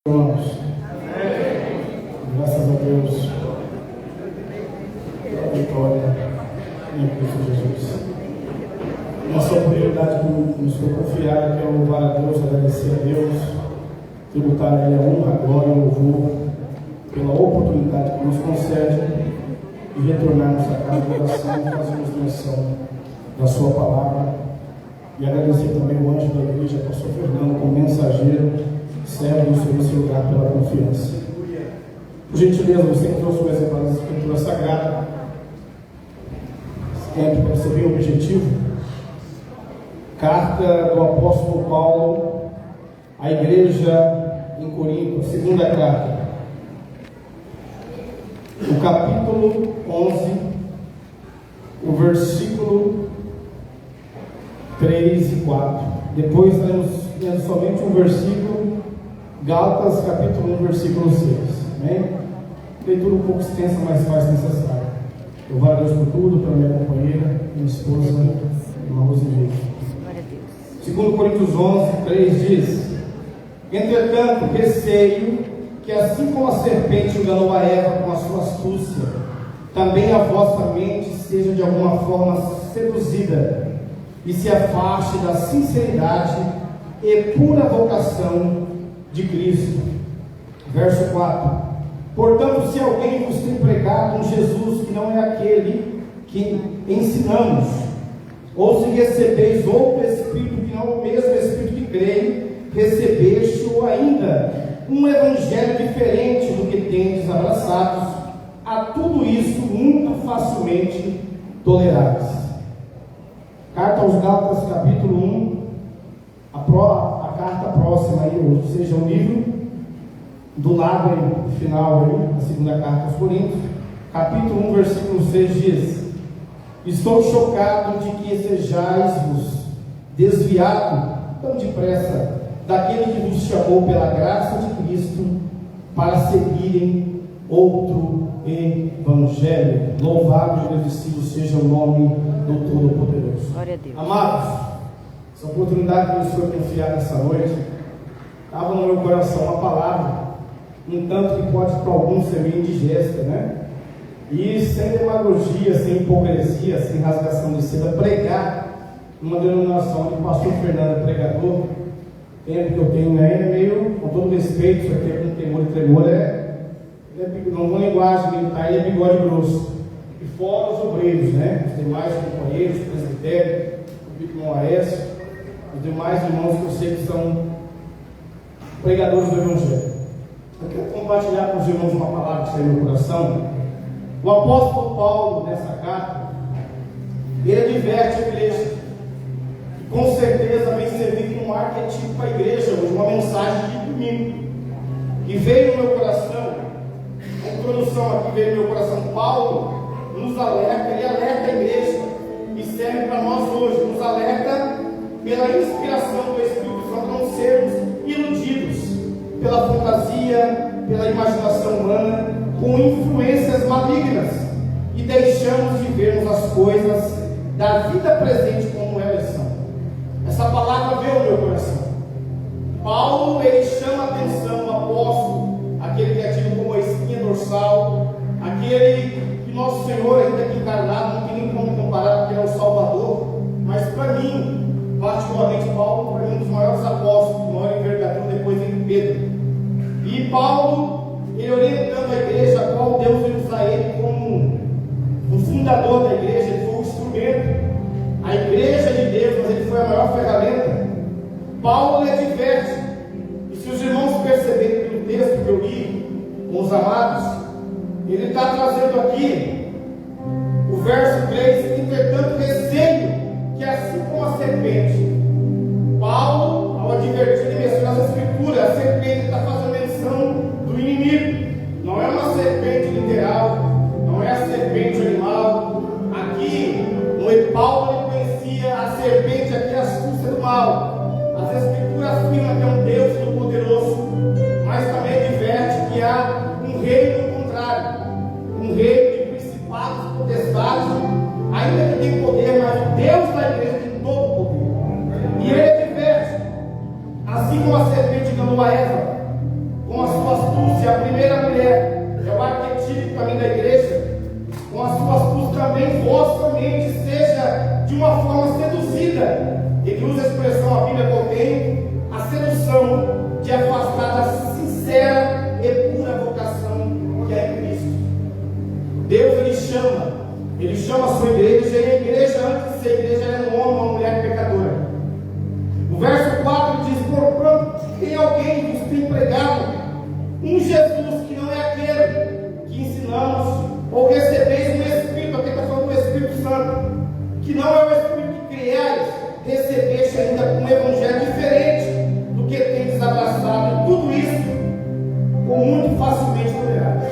Irmãos, graças a Deus, a vitória em Cristo Jesus. Nossa oportunidade que nos foi confiada é louvar a Deus, agradecer a Deus, tributar a Ele a honra, a glória e o louvor pela oportunidade que nos concede de retornar à nossa casa de oração e fazermos menção da Sua palavra. E agradecer também o anjo da igreja, pastor Fernando, como mensageiro, serve no seu lugar pela confiança. Por gentileza, você que trouxe o exemplar da Escritura Sagrada, sempre para ser bem objetivo, carta do apóstolo Paulo à igreja em Corinto, a segunda carta, o capítulo 11, o versículo 3 e 4. Depois lemos somente um versículo, Gálatas capítulo 1, versículo 6. Amém? Leitura um pouco extensa, mas faz necessário. Louvar a Deus por tudo, pela minha companheira, minha esposa, irmã Rosinha. 2 Coríntios 11, 3 diz: Entretanto, receio que assim como a serpente enganou a Eva com a sua astúcia, também a vossa mente seja de alguma forma seduzida e se afaste da sinceridade e pura vocação de Cristo. Verso 4: Portanto, se alguém vos tem pregado um Jesus que não é aquele que ensinamos, ou se recebeis outro Espírito que não é o mesmo Espírito que creio, recebeste ou ainda um evangelho diferente do que tendes abraçados, a tudo isso muito facilmente tolerais. Carta aos Gálatas capítulo 1, a carta próxima aí, ou seja, o livro do lado aí, final aí, a segunda carta aos Coríntios, capítulo 1, versículo 6 diz: Estou chocado de que sejais-vos desviado tão depressa daquele que vos chamou pela graça de Cristo para seguirem outro evangelho. Louvado e agradecido seja o nome do Todo-Poderoso. Glória a Deus. Amados, essa oportunidade que nos foi confiada essa noite, estava no meu coração uma palavra, um tanto que pode para alguns ser meio indigesta, né? E sem demagogia, sem hipocrisia, sem rasgação de seda, pregar uma denominação onde o pastor Fernando é pregador, tempo que eu tenho ainda, meio, com todo respeito, isso aqui é com temor e tremor, não com linguagem militar, ele é bigode grosso. E fora os obreiros, né? Os demais companheiros, o presbitério, o irmão Aécio, os demais irmãos que eu sei que são pregadores do Evangelho. Eu quero compartilhar com os irmãos uma palavra que está no meu coração. O apóstolo Paulo, nessa carta, ele adverte a igreja, e com certeza vem servir como um arquetipo para a igreja, hoje, uma mensagem de domingo, que veio no meu coração, a introdução aqui veio no meu coração. Paulo nos alerta, ele alerta a igreja, e serve para nós hoje, nos alerta pela inspiração do Espírito Santo, não sermos iludidos pela fantasia, pela imaginação humana, com influências malignas, e deixamos de vermos as coisas da vida presente como elas são. Essa palavra veio ao meu coração. Paulo, ele chama a atenção, o apóstolo, aquele que é tido como a espinha dorsal, aquele que nosso Senhor, ainda que encarnado, não tem nem como comparar, porque é o Salvador. Mas para mim, particularmente Paulo, para mim, um dos maiores apóstolos, de maior envergadura, depois vem Pedro. E Paulo, ele orientando a igreja, a qual Deus ele usa ele como o fundador da igreja, ele foi o instrumento, a igreja de Deus, mas ele foi a maior ferramenta. Paulo, ele adverte, e se os irmãos perceberem pelo texto que eu li com os amados, ele está trazendo aqui o verso 3: Entretanto, receio que assim como a serpente, Paulo, ao advertir e mencionar as escrituras, a serpente está fazendo menção do inimigo. Não é uma serpente literal, não é a serpente animal. Aqui, no Paulo, ele conhecia a serpente, aqui a astúcia do mal. As escrituras afirmam que é um Deus todo-poderoso, mas também adverte que há um reino contrário, um reino de principados e potestades, ainda que tem poder, mas o Deus da igreja tem todo o poder. E ele adverte, assim como a serpente enganou a Eva, expressão a Bíblia contém a sedução de afastar da sincera e pura vocação que é em Cristo. Deus Ele chama a sua igreja, e a igreja, antes de ser igreja, ela é um homem ou uma mulher pecadora. O verso 4 diz: porquanto tem alguém que tem pregado um Jesus que não é aquele que ensinamos, ou recebeis um Espírito, aqui está falando do Espírito Santo, que não é o Espírito que criais, recebeste ainda um evangelho diferente do que tendes abraçado, e tudo isso com muito facilmente tolerado.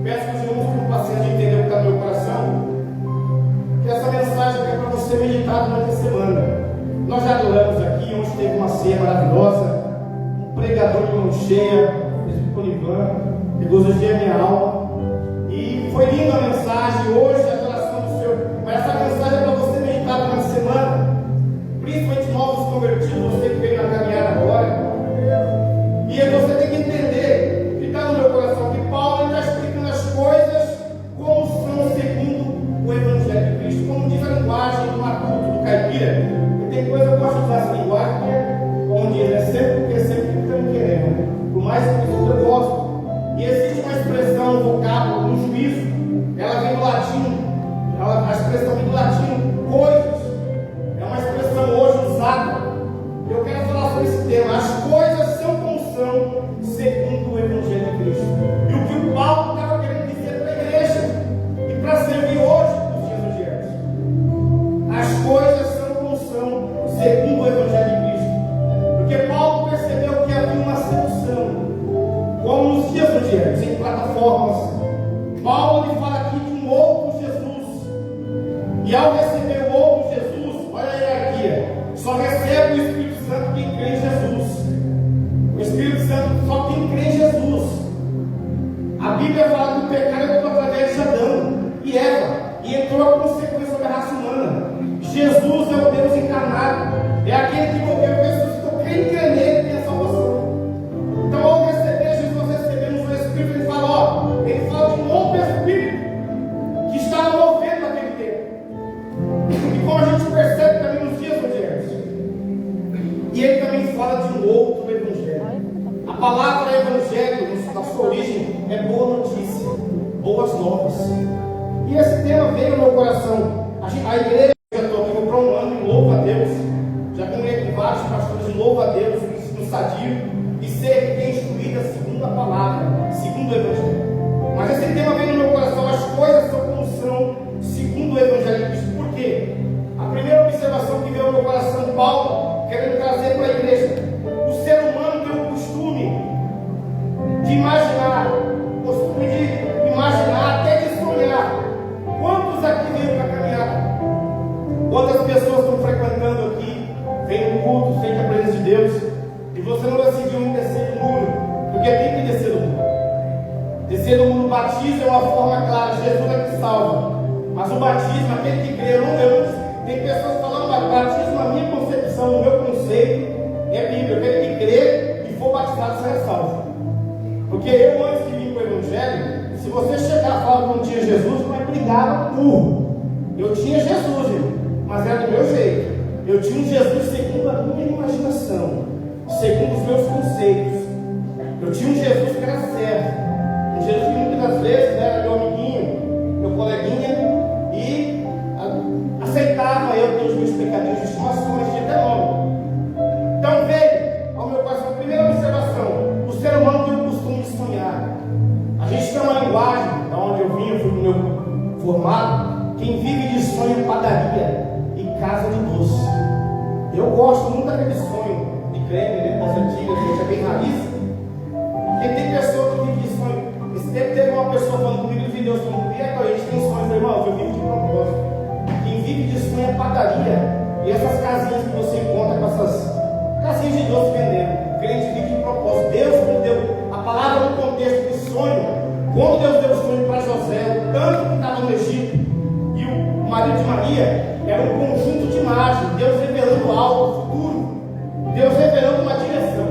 Peço que os irmãos tenham paciência de entender o que está no meu coração, que essa mensagem é para você meditar durante a semana. Nós já adoramos aqui, onde teve uma ceia maravilhosa, um pregador de mão cheia, o Ivan, que gozagia a minha alma, e foi linda a mensagem. Hoje a adoração do Senhor, mas essa mensagem é para você meditar durante a semana, principalmente novos convertidos, você que veio na caminhada agora, e você tem que entender, que está no meu coração, que Paulo está explicando as coisas como são segundo o Evangelho de Cristo, como diz a linguagem do matuto, do caipira. E tem coisa que eu gosto de usar essa linguagem, que é, como diz, sempre porque estamos querendo, né? Por mais que eu gosto. E existe uma expressão, um vocábulo, um juízo, ela vem do latim, a expressão vem do latim, coisas. É uma expressão hoje usada. Eu quero falar sobre esse tema. As coisas são como são, segundo o Evangelho de Cristo. E o que o Paulo estava querendo dizer para a igreja, e para servir hoje nos dias odiantes. As coisas são como são, segundo o Evangelho de Cristo. Porque Paulo percebeu que havia uma sedução, como nos dias odiantes, em plataformas. Paulo ele fala aqui de um outro Jesus. E ao receber o outro Jesus, olha a hierarquia, só recebe o Espírito Santo quem crê em Jesus. O Espírito Santo só quem crê em Jesus. A Bíblia fala que o pecado entrou através de Adão e Eva, e entrou a consequência sobre a raça humana. Jesus é o Deus encarnado, é aquele que morreu e ressuscitou. Quem crê nele tem a salvação. Então, ao receber Jesus, recebemos o Espírito. Ele fala, ele fala de um outro Espírito que está movendo naquele tempo, e como a gente percebe também nos dias odiantes. E ele também fala de um outro Evangelho. A palavra Evangelho, na sua origem, é boa notícia, boas novas. E esse tema veio no meu coração. A igreja, já estou aqui para um ano, e louvo a Deus. Já comunguei com vários pastores, e louvo a Deus no sadio, e ser bem instruída segundo a palavra, segundo o Evangelho. Mas esse tema veio no meu coração. As coisas são como são, segundo o Evangelho de Cristo. Por quê? A primeira observação que veio no meu coração, Paulo querendo trazer para a igreja: o ser humano tem o costume de imaginar, até de sonhar. Quantos aqui veio para a caminhada? Quantas pessoas estão frequentando aqui, vem no culto, sente a presença de Deus, e você não decidiu descer do muro, porque tem que descer do muro. Descer do muro, o batismo é uma forma clara, Jesus é que salva. Mas o batismo, aquele que crê, tem pessoas falando, batismo, a minha concepção, o meu conceito é bíblico. Aquele que crê e for batizado será salvo. Porque eu, antes de vir para o Evangelho, se você chegar e falar que não tinha Jesus, vai brigar no burro. Eu tinha Jesus, irmão, mas era do meu jeito. Eu tinha um Jesus segundo a minha imaginação, segundo os meus conceitos. Eu tinha um Jesus que era certo, um Jesus que muitas das vezes era meu amiguinho, meu coleguinha, e aceitava eu ter os meus pecadinhos de estimações, de até nome. Então veio ao meu coração, primeira observação: o ser humano tem o costume de sonhar. A gente tem uma linguagem, da onde eu vim, eu fui no meu formato, quem vive de sonho é padaria e casa de doce. Eu gosto muito daquele sonho de creme, né, das antigas, gente, é bem raiz. Porque tem pessoa que vive de sonho. Esse tempo teve uma pessoa falando comigo de Deus, falando comigo, a gente tem sonhos, irmão, eu vivo de propósito. Quem vive de sonho é padaria. E essas casinhas que você encontra com essas casinhas de doce vendendo, o crente vive de propósito. Deus nos deu a palavra no contexto de sonho. Quando Deus deu o sonho para José, o tanto que estava no Egito, e o marido de Maria, era um conjunto de imagens, Deus revelando algo futuro, Deus revelando uma direção.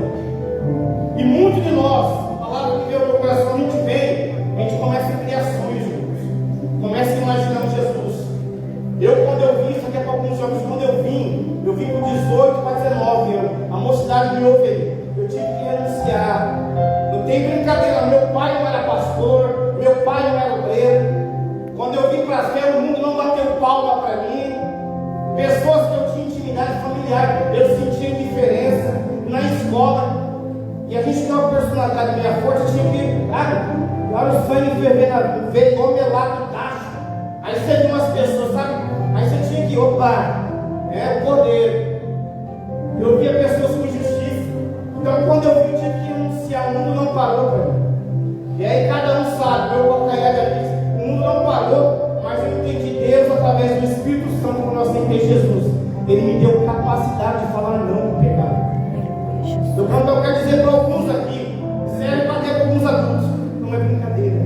E muito de nós, a palavra que veio ao meu coração, a gente começa a criar sonhos, irmãos. Começa a imaginar Jesus. Quando eu vim, isso aqui é para alguns jovens, quando eu vim com 18 para 19 Tem brincadeira, meu pai não era pastor, meu pai não era obreiro. Quando eu vim para a fé, o mundo não bateu palma para mim. Pessoas que eu tinha intimidade familiar, eu sentia diferença na escola. E a gente tem uma personalidade meio forte, tinha que, lá o sangue ferver igual melado tacho. Aí você viu umas pessoas, sabe? Aí você tinha que, opa, é o poder. Eu via pessoas com justiça. Então quando eu vi, eu tive que renunciar, o mundo não parou para mim. E aí cada um sabe, meu calcanhar já disse, o mundo não parou, mas eu entendi Deus através do Espírito Santo quando eu aceitei Jesus. Ele me deu capacidade de falar não para o pecado. Então eu quero dizer para alguns aqui, serve para ter alguns adultos, não é brincadeira.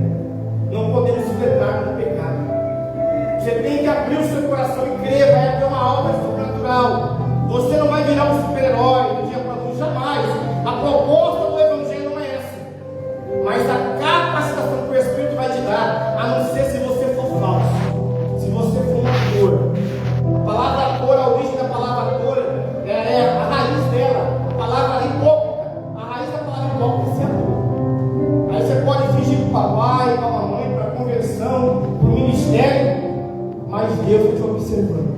Não podemos enfrentar no pecado. Você tem que abrir o seu coração e crer, vai haver uma obra sobrenatural. Você não vai virar um super-herói do dia para o jamais. A proposta do Evangelho não é essa. Mas a capacitação que o Espírito vai te dar, a não ser se você for falso, se você for um ator. A palavra ator, a origem da palavra ator, é a raiz dela. A palavra hipócrita, a raiz da palavra hipócrita é ator. Aí você pode fingir para o papai, para a mamãe, para a conversão, para o ministério, mas Deus está te observando.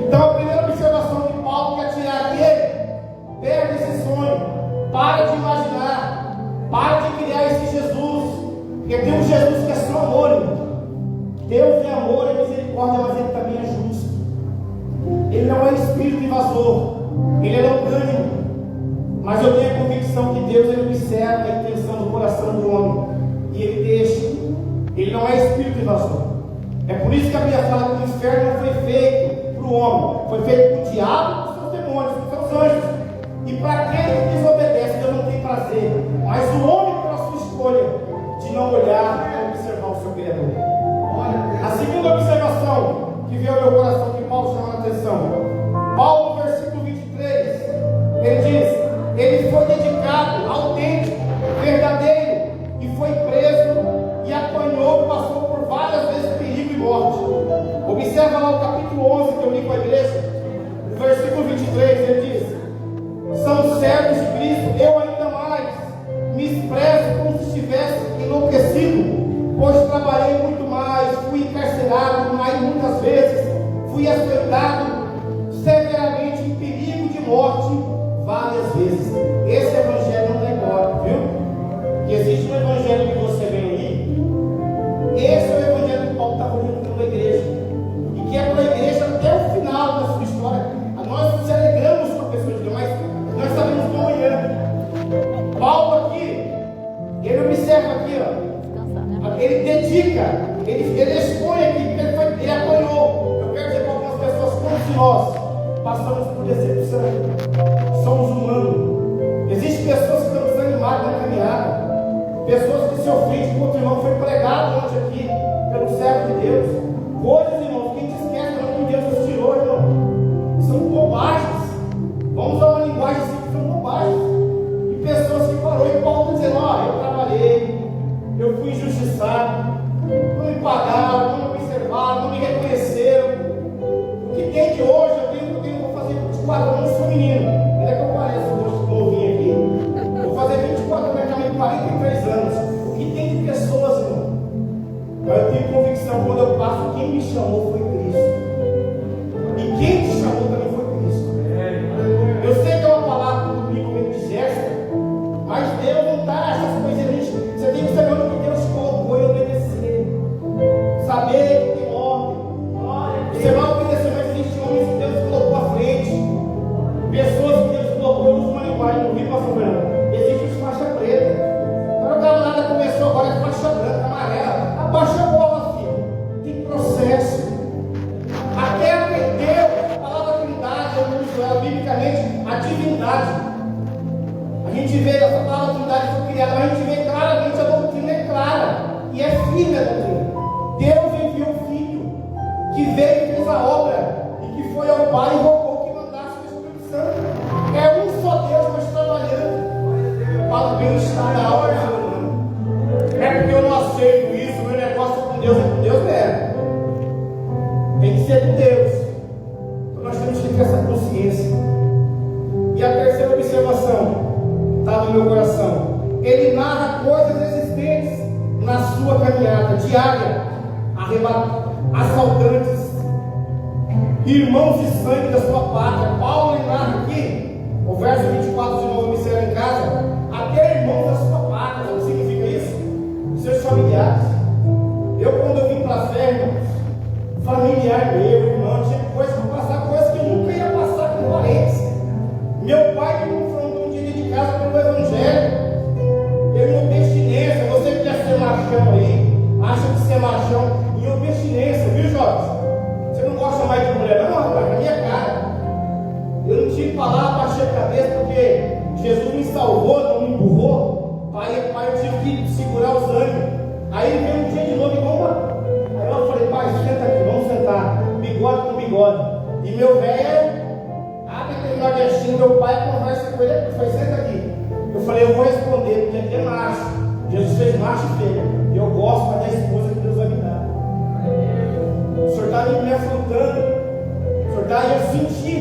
Então a primeira observação de Paulo que é tirar dele, perde esse sonho, para de imaginar, para de criar esse Jesus, porque tem um Jesus que é só amor, irmão. Deus é amor, é misericórdia, mas Ele também é justo. Ele não é espírito invasor, Ele é longânimo. Mas eu tenho a convicção que Deus Ele observa a intenção do coração do homem e Ele deixa. Ele não é espírito invasor. É por isso que a Bíblia fala que o inferno não foi feito para o homem, foi feito para o diabo, para os seus demônios, para os seus anjos. E para quem desobedece, Deus não tem prazer. Mas o homem, pela sua escolha de não olhar e observar o seu Criador. A segunda observação que veio ao meu coração, que Paulo chama a atenção. Paulo, no versículo 23, ele diz: ele foi dedicado, autêntico, verdadeiro, e foi preso e apanhou, passou por várias vezes perigo e morte. Observa lá o capítulo 11 que eu li com a igreja, no versículo 23, ele diz: são servos de Cristo, eu ainda mais me expresso como se estivesse enlouquecido, pois trabalhei muito mais, fui encarcerado mais muitas vezes, fui açoitado severamente, em perigo de morte várias vezes. Esse evangelho não dá embora, viu? Que existe um evangelho que você vem aí, esse é o evangelho que Paulo está falando pela igreja, e que é para a igreja até o final da sua história. Nós nos alegramos com a pessoa de Deus, mas nós sabemos que amanhã. Paulo aqui, ele observa aqui, ó, ele dedica, ele expõe aqui, porque ele apanhou. Eu quero dizer para algumas pessoas, como se nós passamos por decepção, somos humanos. Existem pessoas que estão desanimadas na caminhada, pessoas que se ofendem com outro irmão. Foi pregado hoje aqui pelo servo de Deus, coisas, irmão, quem te esquece que Deus nos tirou, irmão, são bobagens. Vamos usar uma linguagem assim, que são bobagens. E pessoas que parou, e Paulo está dizendo: ó, eu trabalhei, eu fui injustiçado, não me pagaram, não me observaram, não me reconheceram. O que tem de hoje, vou fazer 24 anos, sou menino. Ainda que eu pareça novinho aqui, vou fazer 24 anos, também 43 anos. O que tem de pessoas, irmão? Mas eu tenho convicção, quando eu passo, quem me chamou foi Cristo. E quem te chamou também foi Cristo. Eu sei que é uma palavra do domingo meio de Jéssica, mas Deus não está essas coisas. Você tem que saber onde Deus te colocou e obedecer. Saber que tem ordem. Você vai obedecer, mas existem homens que Deus colocou à frente. Pessoas que Deus colocou. Eu uso uma linguagem no Rio, pastor Fernando. Existe os faixa preta. Agora o camarada começou agora com faixa branca, amarela. Abaixa a bola, filho. Tem processo. ele narra coisas existentes na sua caminhada diária, assaltantes, irmãos de sangue da sua pátria. Paulo ele narra aqui, o verso 24 de novo, me será em casa, até irmãos da sua pátria. Sabe o que significa isso? Seus familiares. Eu, quando eu vim para a fé, irmãos, familiar meu, irmão, tinha coisa para passar, coisas que eu nunca ia passar com parentes. Meu pai me confrontou um dia de casa pelo Evangelho. Ele em obstinência, você que quer ser machão aí, acha que ser machão em obstinência, viu, jovens? Você não gosta mais de mulher, não, rapaz, na minha cara. Eu não tive palavra, baixei a cabeça, porque Jesus me salvou, não me empurrou. Pai, eu tive que segurar os ânimos. Aí ele veio um dia de novo e vamos. Aí eu falei, pai, senta aqui, vamos sentar, bigode com bigode. E meu velho, abre aquele nordestino, meu pai conversa com ele, foi, senta aqui. Eu falei, eu vou responder, porque aqui é macho. Jesus fez macho e fêmea. E eu gosto da esposa que Deus vai me dar. O senhor está me afrontando. O senhor está, eu senti.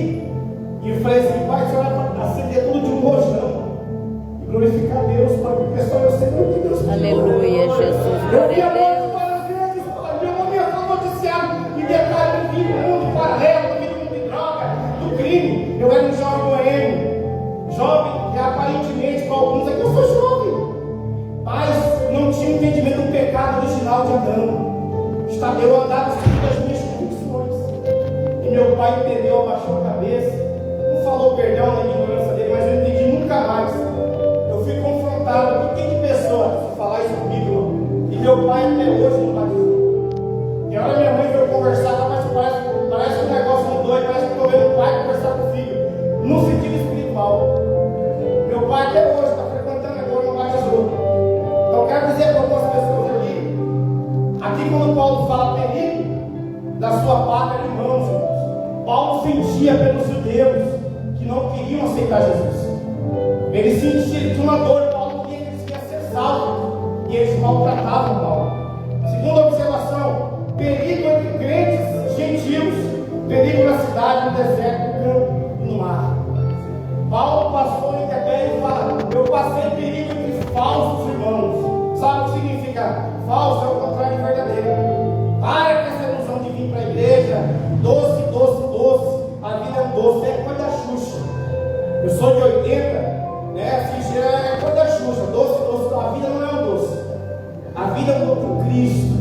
E eu falei assim, pai, o senhor vai acender tudo de um rojão. E glorificar Deus, para que o pessoal eu sei que Deus quer. Aleluia, Jesus, glória a Deus. Meu nome é noticiado em detalhe do fim do mundo paralelo, do mundo de droga, do crime. Eu era um jovem boêmio. Jovem que aparentemente para alguns é que eu sou jovem, mas não tinha entendimento do pecado original de Adão. Eu andava seguindo as minhas convicções. E meu pai entendeu, abaixou a cabeça, não falou perdão na ignorância dele, mas eu não entendi nunca mais. Eu fui confrontado com quem de pessoa, se falar isso comigo, e meu pai até hoje não batizou. E a hora minha mãe veio conversar, mas parece um negócio mudou, parece que eu estou vendo o pai conversar com o filho, no sentido espiritual. Meu pai até hoje está frequentando agora, não batizou. Então quero dizer para algumas pessoas aqui quando Paulo fala perigo da sua pátria, irmãos, Paulo sentia pelos judeus que não queriam aceitar Jesus. Ele sentia, ele tinha uma dor. Paulo queria que eles queriam ser salvos e eles maltratavam Paulo. Segunda observação, perigo entre crentes gentios, perigo na cidade, no deserto, no campo e no mar. Paulo passou em Tebé e fala, eu passei perigo entre falsos irmãos. Sabe o que significa? Falso é o contrário de verdadeiro. Para com essa ilusão de vir para a igreja, doce, doce, doce. A vida é um doce, é coisa da Xuxa. Eu sou de 80, né? Assim, é coisa da Xuxa, doce, doce. A vida não é um doce. A vida é um doutrino Cristo.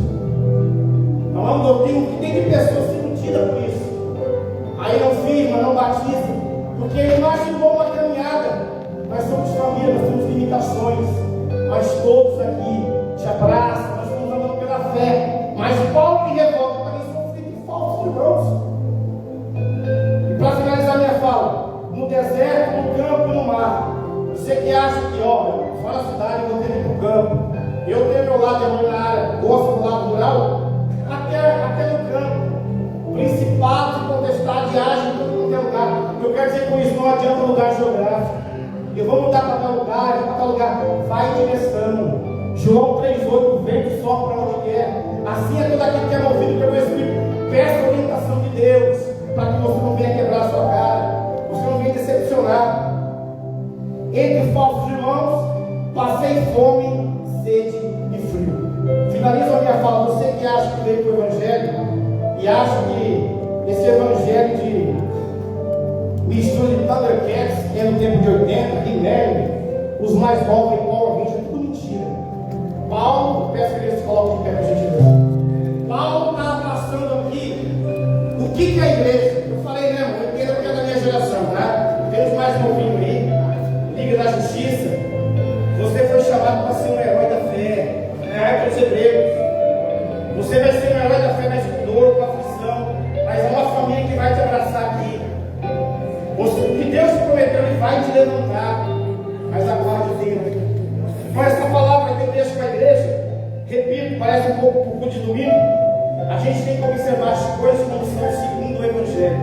Não é um doutrino que tem de pessoas que não tiram por isso. Aí não firma, não batiza. Porque ele imaginou uma caminhada. Nós somos família, nós temos limitações. Mas todos aqui te abraçam, nós estamos andando pela fé. Mas Paulo me revolta para que somos filhos falsos irmãos. E para finalizar minha fala, no deserto, no campo e no mar. Você que acha que, ó, eu fora da cidade, eu vou ter que ir para o campo. Eu tenho meu lado, eu na área, gosto do lado rural, até no campo. Principado e potestade agem em todo lugar. Eu quero dizer com isso, não adianta lugar geográfico. Eu vou mudar para tal lugar, para tal lugar. Vai em direção. João 3,8, o vento sopra para onde quer. Assim é todo aquele que é movido pelo Espírito. Peça a orientação de Deus, para que você não venha quebrar a sua cara, você não venha decepcionar. Entre falsos irmãos, passei fome, sede e frio. Finalizo a minha fala. Você que acha que veio para o Evangelho e acha que esse Evangelho de mistura de Thundercats, que é no tempo de 80, de Merlin, os mais novos em Power Rangers, é tudo mentira. Paulo, peço que eles coloquem de pé para a gente. Paulo está passando aqui. O que é a igreja? Eu falei, né, irmão? Eu entendo que é da minha geração, tá? Tem os mais novinhos aí, Liga da Justiça. Você foi chamado para ser um herói da fé, né? Dos hebreus. Você vai ser um herói da fé na dor, com aflição, mas é uma família que vai te abraçar aqui. O que Deus te prometeu, Ele vai te levantar, mas aguarde Deus. Com essa palavra que eu deixo para a igreja, repito, parece um pouco de domingo, a gente tem que observar as coisas como são segundo o Evangelho,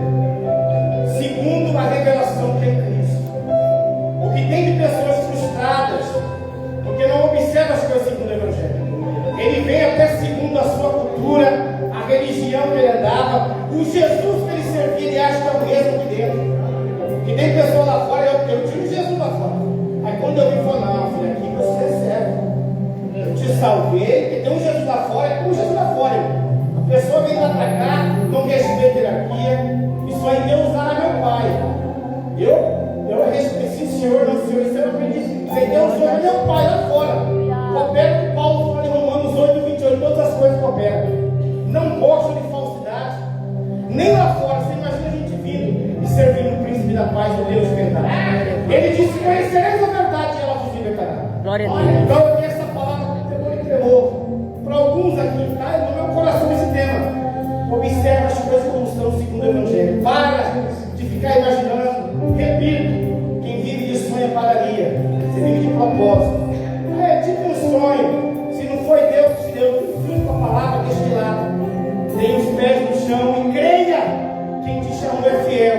segundo a revelação que é em Cristo. O que tem de pessoas frustradas, porque não observa as coisas segundo o Evangelho. Ele vem até segundo a sua cultura, a religião que ele andava, o Jesus que ele servia, ele acha que é o mesmo aqui dentro. E tem pessoa lá fora, eu tinha Jesus lá fora. Aí quando eu vi, falei, não, filho, aqui você salvei, porque tem um Jesus lá fora, é como Jesus lá fora. A pessoa vem lá para cá, não respeita a hierarquia, e só em Deus lá é meu Pai. Eu respeito, sim, Senhor, não, Senhor, isso eu aprendi. Sem Deus, Senhor é meu Pai lá fora. Coopera com Paulo fala em Romanos 8:28, todas as coisas cooperam. Não gosto de falsidade, nem lá fora. Você imagina a gente vindo e servindo o príncipe da paz, o Deus de verdade. Ele disse: conhecereis a verdade e ela vos libertará. Glória a Deus. Então eu tenho essa palavra que temor e tremor. Para alguns aqui, está no meu coração esse tema. Observa as coisas como são segundo o Evangelho. Para de ficar imaginando. Repito, quem vive de sonho é padaria. Você vive de propósito. É tipo um sonho. Se não foi Deus que te deu, fica a palavra, deixa de lado. Tenha os pés no chão e creia. Quem te chamou é fiel.